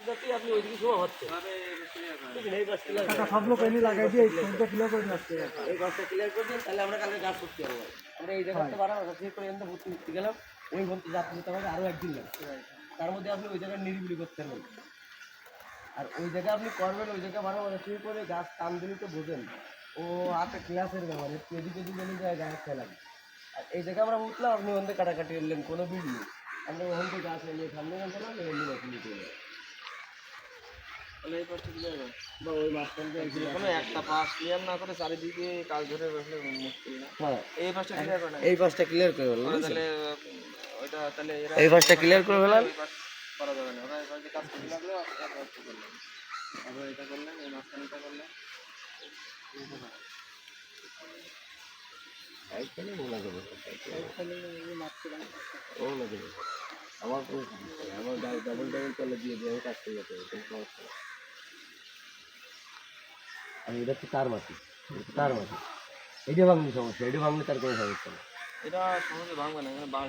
যাতে আপনি ওইদিকে শোয়া হচ্ছে এই গাছটা সব লোক এনে লাগাই দিয়ে ক্লিয়ার করে আসছে এই গাছটা ক্লিয়ার করে দিন, তাহলে আমরা কালকে গাছ করতে পারবো। আমরা এই জায়গাতে বাড়াবো ঠিক করে এনে ভর্তি করতে গেলাম, ওই ভর্তি যাত্রী দিতে হবে আরও একদিন লাগবে। তার মধ্যে আপনি ওই জায়গায় নিরিবিলি করতে পারবেন। আর ওই জায়গায় আপনি করবেন, ওই জায়গায় বাড়াবো ঠিক করে গাছ টান দিলে তো বোঝেন ও হাতে ক্লাসের ব্যাপার, একটু এদিকে যদি গেলে যায় গাছ ফেলাম। আর এই জায়গায় আমরা উঠলাম, আপনি ওখান থেকে কাটাকাটি এলেন, কোনো ভিড় নেই। আমরা ওখান থেকে গাছ নিয়ে সামনে গেলাম, এমনি গাছ নিতে গেলাম। তাহলে এই পাশটা ক্লিয়ার কর। বা ওই মাঝখানটা কোনো একটা পাশ ক্লিয়ার না করে চারিদিকে কাজ ধরে বসলে মুশকিল না। হ্যাঁ, এই পাশটা ক্লিয়ার করে না, এই পাশটা ক্লিয়ার করে ফেলাম। তাহলে ওইটা তাহলে এরা এই পাশটা ক্লিয়ার করে ফেলাম। ওই পাশ করা যাবে না, ওরা এই পাশে কাজ করতে লাগলে এক পাশ করলেন, আবার এটা করলেন, এই মাঝখানটা করলেন। এইখানে ওলা যাবে, ওলা যাবে। আমার কোনো সমস্যা নেই, আমার ডাবল তলে দিয়ে দিয়ে আমি কাজ করে যেতে হবে, কোনো সমস্যা নেই। আর এটা হচ্ছে তার মাটি, তার মাটি। এইটা ভাঙলে সমস্যা, এটা ভাঙলে তার কোনো সমস্যা নেই। এটা সহজে ভাঙবে না, এখানে